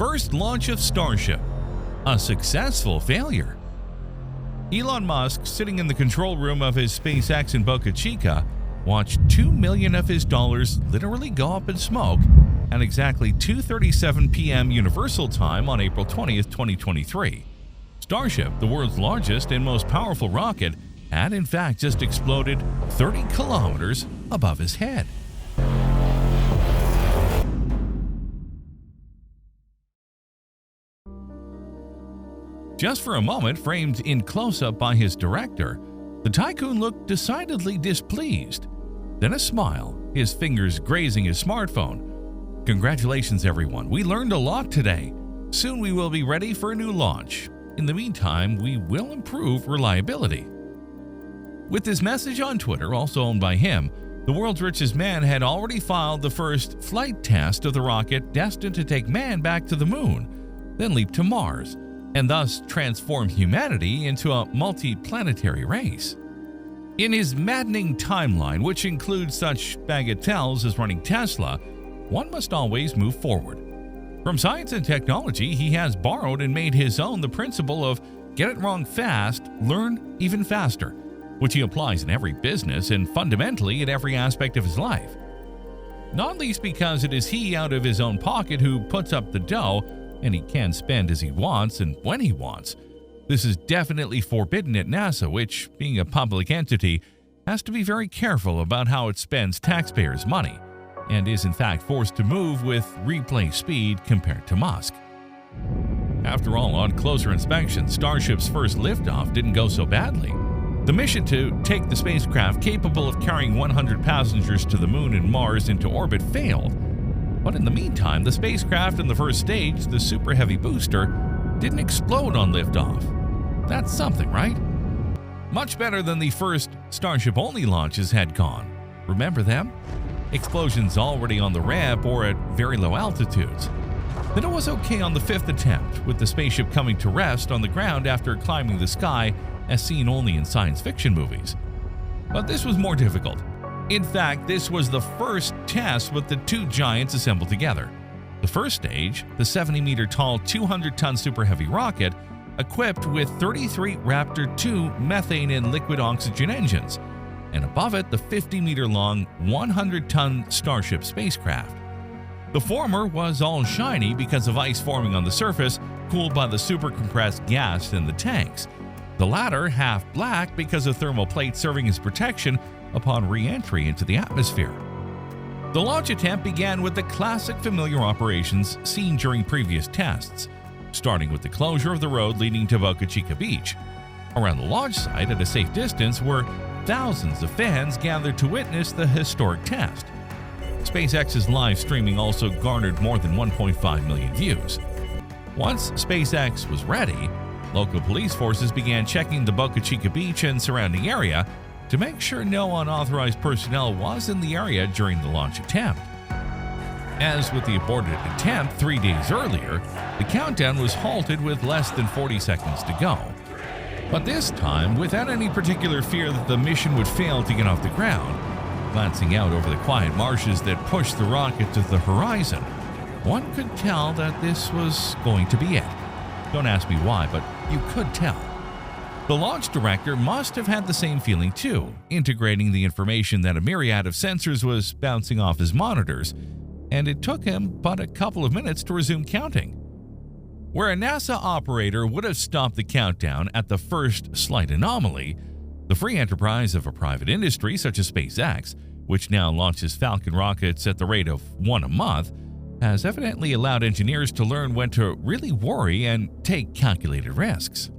First launch of Starship, a successful failure. Elon Musk, sitting in the control room of his SpaceX in Boca Chica, watched $2 million of his dollars literally go up in smoke at exactly 2:37 p.m. Universal Time on April 20th, 2023. Starship, the world's largest and most powerful rocket, had in fact just exploded 30 kilometers above his head. Just for a moment, framed in close-up by his director, the Tycoon looked decidedly displeased. Then a smile, his fingers grazing his smartphone. "Congratulations, everyone. We learned a lot today. Soon we will be ready for a new launch. In the meantime, we will improve reliability." With this message on Twitter, also owned by him, the world's richest man had already filed the first flight test of the rocket destined to take man back to the moon, then leap to Mars, and thus transform humanity into a multi-planetary race. In his maddening timeline, which includes such bagatelles as running Tesla, one must always move forward. From science and technology, he has borrowed and made his own the principle of get it wrong fast, learn even faster, which he applies in every business and fundamentally in every aspect of his life. Not least because it is he out of his own pocket who puts up the dough, and he can spend as he wants and when he wants. This is definitely forbidden at NASA, which, being a public entity, has to be very careful about how it spends taxpayers' money, and is in fact forced to move with replay speed compared to Musk. After all, on closer inspection, Starship's first liftoff didn't go so badly. The mission to take the spacecraft capable of carrying 100 passengers to the moon and Mars into orbit failed. But in the meantime, the spacecraft in the first stage, the Super Heavy booster, didn't explode on liftoff. That's something, right? Much better than the first Starship-only launches had gone. Remember them? Explosions already on the ramp or at very low altitudes. Then it was okay on the fifth attempt, with the spaceship coming to rest on the ground after climbing the sky, as seen only in science fiction movies. But this was more difficult. In fact, this was the first test with the two giants assembled together. The first stage, the 70-meter tall 200-ton Super Heavy rocket, equipped with 33 Raptor 2 methane and liquid oxygen engines, and above it the 50-meter long 100-ton Starship spacecraft. The former was all shiny because of ice forming on the surface, cooled by the supercompressed gas in the tanks. The latter half black because of thermal plates serving as protection upon re-entry into the atmosphere. The launch attempt began with the classic familiar operations seen during previous tests, starting with the closure of the road leading to Boca Chica Beach. Around the launch site at a safe distance were thousands of fans gathered to witness the historic test. SpaceX's live streaming also garnered more than 1.5 million views. Once SpaceX was ready, local police forces began checking the Boca Chica Beach and surrounding area to make sure no unauthorized personnel was in the area during the launch attempt. As with the aborted attempt 3 days earlier, the countdown was halted with less than 40 seconds to go. But this time, without any particular fear that the mission would fail to get off the ground. Glancing out over the quiet marshes that pushed the rocket to the horizon, one could tell that this was going to be it. Don't ask me why, but you could tell. The launch director must have had the same feeling too, integrating the information that a myriad of sensors was bouncing off his monitors, and it took him but a couple of minutes to resume counting. Where a NASA operator would have stopped the countdown at the first slight anomaly, the free enterprise of a private industry such as SpaceX, which now launches Falcon rockets at the rate of one a month, has evidently allowed engineers to learn when to really worry and take calculated risks.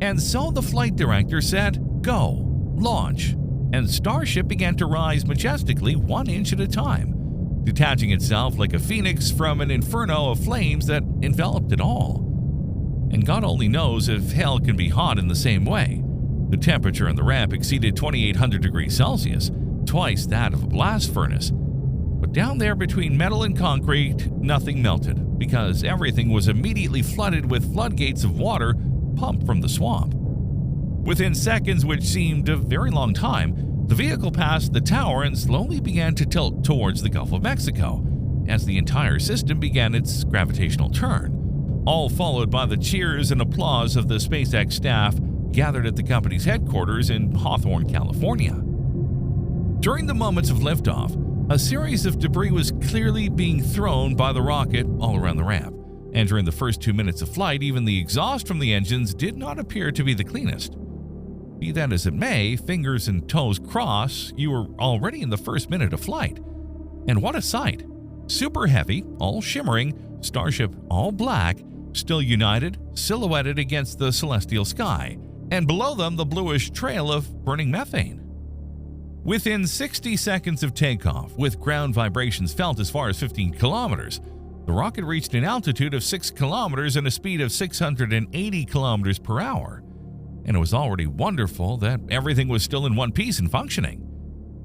And so the flight director said, "Go, launch," and Starship began to rise majestically 1 inch at a time, detaching itself like a phoenix from an inferno of flames that enveloped it all. And God only knows if hell can be hot in the same way. The temperature on the ramp exceeded 2,800 degrees Celsius, twice that of a blast furnace. But down there between metal and concrete, nothing melted, because everything was immediately flooded with floodgates of water pumped from the swamp. Within seconds, which seemed a very long time, the vehicle passed the tower and slowly began to tilt towards the Gulf of Mexico, as the entire system began its gravitational turn, all followed by the cheers and applause of the SpaceX staff gathered at the company's headquarters in Hawthorne, California. During the moments of liftoff, a series of debris was clearly being thrown by the rocket all around the ramp, and during the first 2 minutes of flight, even the exhaust from the engines did not appear to be the cleanest. Be that as it may, fingers and toes cross, you were already in the first minute of flight. And what a sight! Super Heavy, all shimmering, Starship, all black, still united, silhouetted against the celestial sky, and below them the bluish trail of burning methane. Within 60 seconds of takeoff, with ground vibrations felt as far as 15 kilometers, the rocket reached an altitude of 6 kilometers and a speed of 680 kilometers per hour. And it was already wonderful that everything was still in one piece and functioning.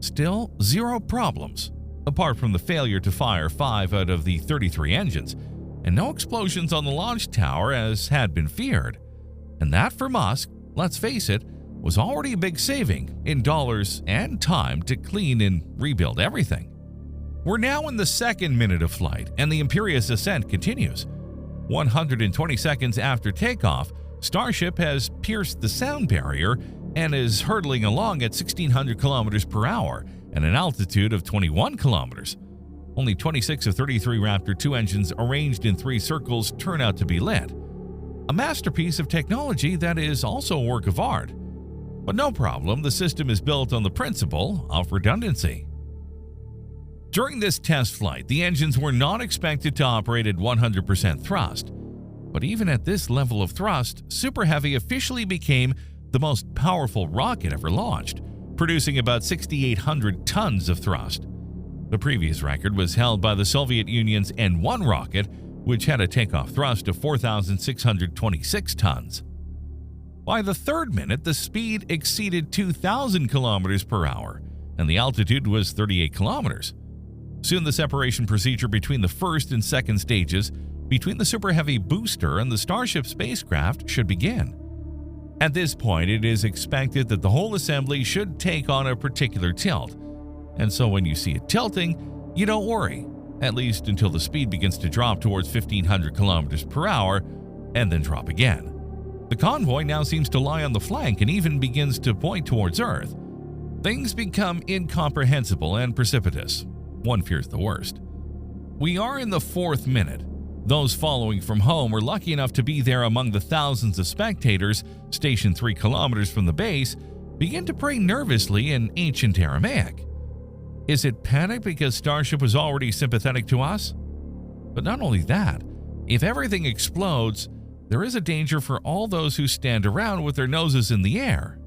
Still, zero problems, apart from the failure to fire 5 out of the 33 engines, and no explosions on the launch tower as had been feared. And that for Musk, let's face it, was already a big saving in dollars and time to clean and rebuild everything. We're now in the second minute of flight, and the imperious ascent continues. 120 seconds after takeoff, Starship has pierced the sound barrier and is hurtling along at 1,600 kilometers per hour at an altitude of 21 kilometers. Only 26 of 33 Raptor 2 engines arranged in 3 circles turn out to be lit. A masterpiece of technology that is also a work of art. But no problem, the system is built on the principle of redundancy. During this test flight, the engines were not expected to operate at 100% thrust. But even at this level of thrust, Super Heavy officially became the most powerful rocket ever launched, producing about 6,800 tons of thrust. The previous record was held by the Soviet Union's N-1 rocket, which had a takeoff thrust of 4,626 tons. By the third minute, the speed exceeded 2,000 kilometers per hour, and the altitude was 38 kilometers. Soon the separation procedure between the first and second stages, between the Super Heavy booster and the Starship spacecraft, should begin. At this point, it is expected that the whole assembly should take on a particular tilt, and so when you see it tilting, you don't worry, at least until the speed begins to drop towards 1,500 kilometers per hour and then drop again. The convoy now seems to lie on the flank and even begins to point towards Earth. Things become incomprehensible and precipitous. One fears the worst. We are in the 4th minute. Those following from home were lucky enough to be there among the thousands of spectators stationed 3 kilometers from the base begin to pray nervously in ancient Aramaic. Is it panic because Starship was already sympathetic to us? But not only that, if everything explodes, there is a danger for all those who stand around with their noses in the air.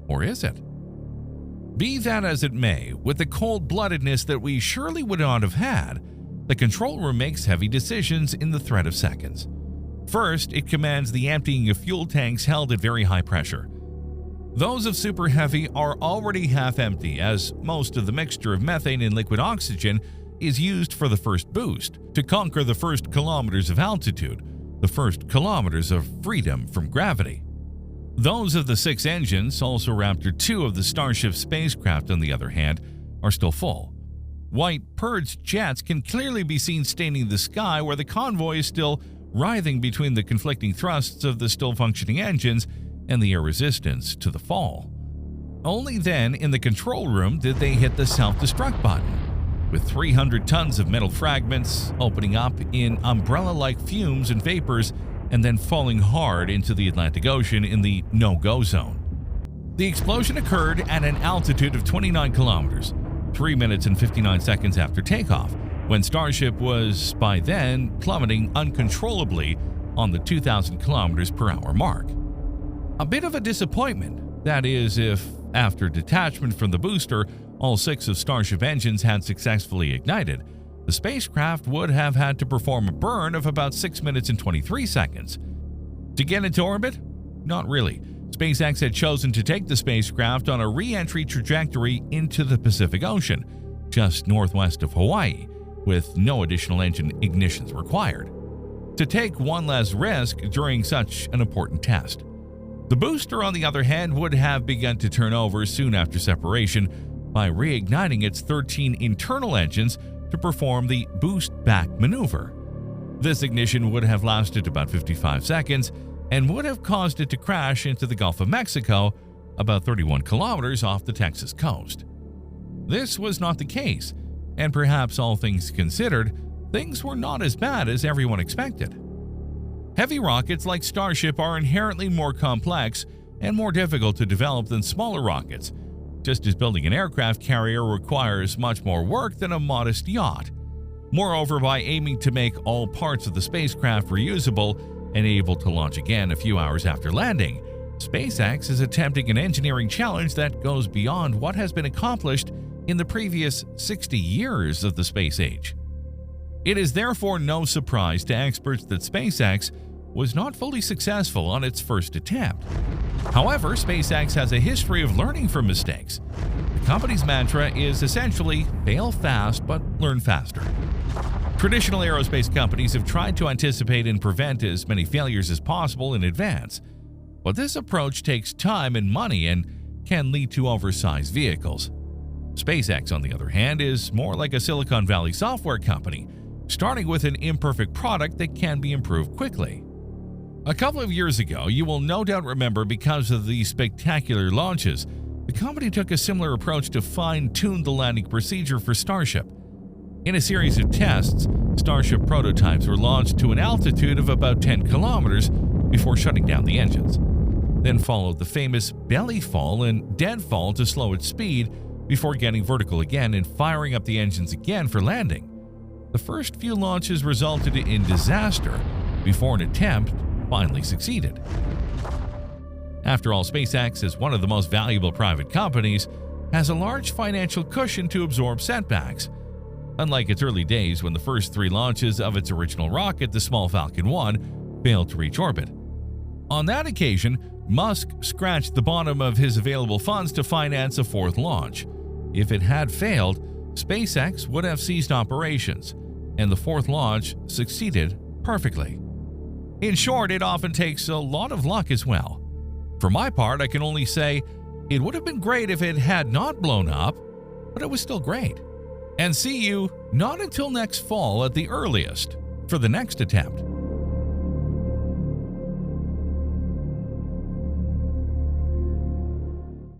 Or is it? Be that as it may, with the cold-bloodedness that we surely would not have had, the control room makes heavy decisions in the thread of seconds. First, it commands the emptying of fuel tanks held at very high pressure. Those of Super Heavy are already half empty, as most of the mixture of methane and liquid oxygen is used for the first boost, to conquer the first kilometers of altitude, the first kilometers of freedom from gravity. Those of the 6 engines, also Raptor 2 of the Starship spacecraft on the other hand, are still full. White purged jets can clearly be seen staining the sky where the convoy is still writhing between the conflicting thrusts of the still functioning engines and the air resistance to the fall. Only then, in the control room, did they hit the self-destruct button, with 300 tons of metal fragments opening up in umbrella-like fumes and vapors and then falling hard into the Atlantic Ocean in the no-go zone. The explosion occurred at an altitude of 29 kilometers, 3 minutes and 59 seconds after takeoff, when Starship was, by then, plummeting uncontrollably on the 2,000 kilometers per hour mark. A bit of a disappointment, that is, if, after detachment from the booster, all 6 of Starship engines had successfully ignited, the spacecraft would have had to perform a burn of about 6 minutes and 23 seconds. To get into orbit? Not really. SpaceX had chosen to take the spacecraft on a re-entry trajectory into the Pacific Ocean, just northwest of Hawaii, with no additional engine ignitions required, to take one less risk during such an important test. The booster, on the other hand, would have begun to turn over soon after separation by reigniting its 13 internal engines to to perform the boost back maneuver. This ignition would have lasted about 55 seconds and would have caused it to crash into the Gulf of Mexico, about 31 kilometers off the Texas coast. This was not the case, and perhaps all things considered, things were not as bad as everyone expected. Heavy rockets like Starship are inherently more complex and more difficult to develop than smaller rockets, just as building an aircraft carrier requires much more work than a modest yacht. Moreover, by aiming to make all parts of the spacecraft reusable and able to launch again a few hours after landing, SpaceX is attempting an engineering challenge that goes beyond what has been accomplished in the previous 60 years of the space age. It is therefore no surprise to experts that SpaceX was not fully successful on its first attempt. However, SpaceX has a history of learning from mistakes. The company's mantra is essentially fail fast but learn faster. Traditional aerospace companies have tried to anticipate and prevent as many failures as possible in advance, but this approach takes time and money and can lead to oversized vehicles. SpaceX, on the other hand, is more like a Silicon Valley software company, starting with an imperfect product that can be improved quickly. A couple of years ago, you will no doubt remember, because of these spectacular launches, the company took a similar approach to fine-tune the landing procedure for Starship. In a series of tests, Starship prototypes were launched to an altitude of about 10 kilometers before shutting down the engines. Then followed the famous belly fall and deadfall to slow its speed before getting vertical again and firing up the engines again for landing. The first few launches resulted in disaster before an attempt finally succeeded. After all, SpaceX, as one of the most valuable private companies, has a large financial cushion to absorb setbacks. Unlike its early days when the first 3 launches of its original rocket, the small Falcon 1, failed to reach orbit. On that occasion, Musk scratched the bottom of his available funds to finance a 4th launch. If it had failed, SpaceX would have ceased operations, and the 4th launch succeeded perfectly. In short, it often takes a lot of luck as well. For my part, I can only say it would have been great if it had not blown up, but it was still great. And see you not until next fall at the earliest for the next attempt.